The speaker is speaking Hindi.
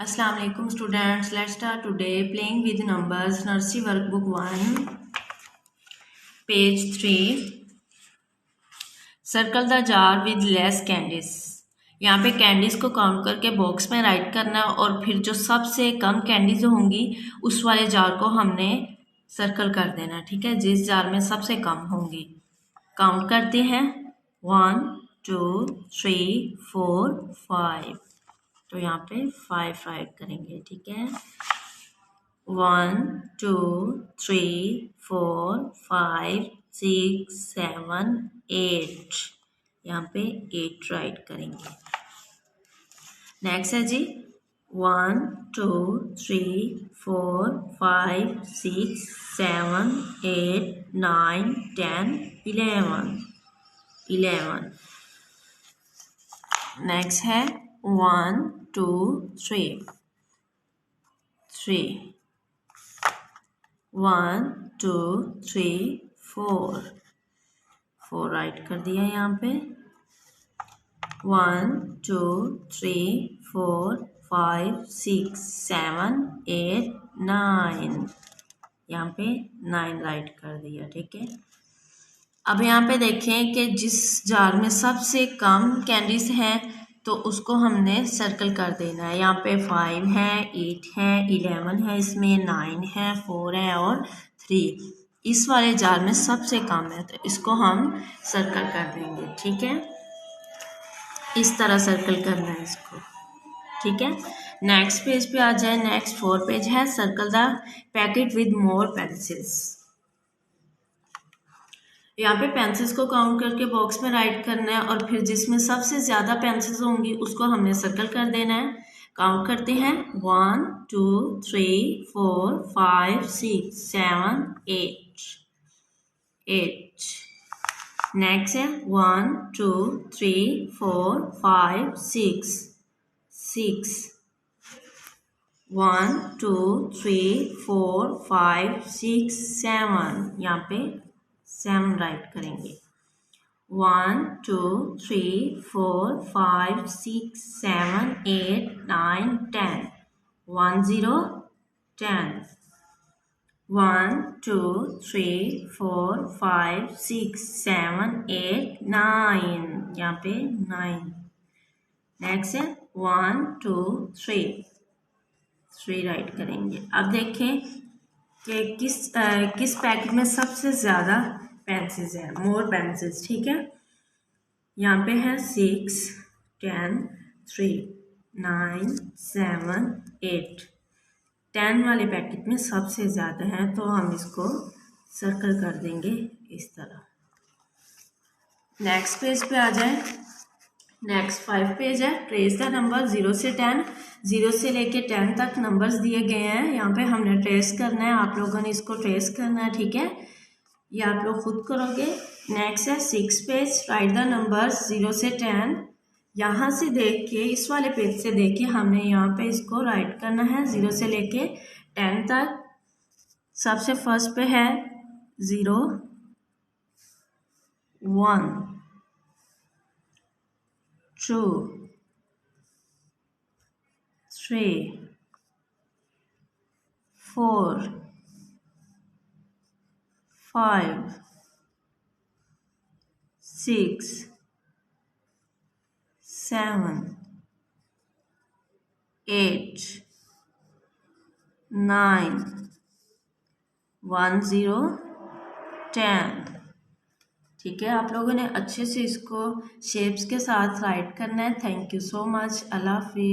अस्सलाम वालेकुम students, let's start today playing with numbers nursery workbook 1 page 3। Circle the jar with less candies. यहाँ पे कैंडीज को काउंट करके बॉक्स में राइट करना और फिर जो सबसे कम कैंडीज होंगी उस वाले जार को हमने सर्कल कर देना, ठीक है, जिस जार में सबसे कम होंगी। काउंट करते हैं 1 2 3 4 5, तो यहाँ पे 5 राइट करेंगे, ठीक है। 1 2 3 4 5 6 7 8, यहाँ पे 8 राइट करेंगे। नेक्स्ट है जी 1 2 3 4 5 6 7 8 9 10 11। नेक्स्ट है 1 2 3 1 2 3 4 राइट कर दिया यहाँ पे। 1 2 3 4 5 6 7 8 9, यहाँ पे 9 राइट कर दिया, ठीक है। अब यहाँ पे देखें कि जिस जार में सबसे कम कैंडीज हैं तो उसको हमने सर्कल कर देना है। यहाँ पे 5 है, 8 है, 11 है, इसमें 9 है, 4 है और 3। इस वाले जार में सबसे कम है तो इसको हम सर्कल कर देंगे, ठीक है। इस तरह सर्कल करना है इसको, ठीक है। नेक्स्ट पेज पे आ जाए। नेक्स्ट 4 पेज है circle the packet with more pencils. यहाँ पे पेंसिल्स को काउंट करके बॉक्स में राइट करना है और फिर जिसमें सबसे ज़्यादा पेंसिल्स होंगी उसको हमने सर्कल कर देना है। काउंट करते हैं 1 2 3 4 5 6 7 8। नेक्स्ट है 1 2 3 4 5 6 1 2 3 4 5 6 7, यहाँ पे 7 राइट करेंगे। 1 2 3 4 5 6 7 8 9 10, 1 0 10। 1 2 3 4 5 6 7 8 9, यहाँ पे 9। नेक्स्ट है 1 2 3 राइट करेंगे। अब देखें कि किस पैकेट में सबसे ज़्यादा पेंसिल्स है, मोर पेंसिल्स, ठीक है। यहाँ पे है 6 10 3 9 7 8। 10 वाले पैकेट में सबसे ज़्यादा है तो हम इसको सर्कल कर देंगे इस तरह। नेक्स्ट पेज पे आ जाए। नेक्स्ट 5 पेज है ट्रेस द नंबर 0 से 10। 0 से लेके 10 तक नंबर्स दिए गए हैं, यहाँ पे हमने ट्रेस करना है। आप लोगों ने इसको ट्रेस करना है, ठीक है, ये आप लोग खुद करोगे। नेक्स्ट है 6 पेज राइट द नंबर्स 0 से 10। यहाँ से देख के, इस वाले पेज से देख के हमने यहाँ पे इसको राइट करना है 0 से लेके 10 तक। सबसे फर्स्ट पे है 0 1 2 3 4 5 6 7 8 9 1 0 10, ठीक है। आप लोगों ने अच्छे से इसको शेप्स के साथ राइट करना है। Thank you so much. Allah हाफिज़।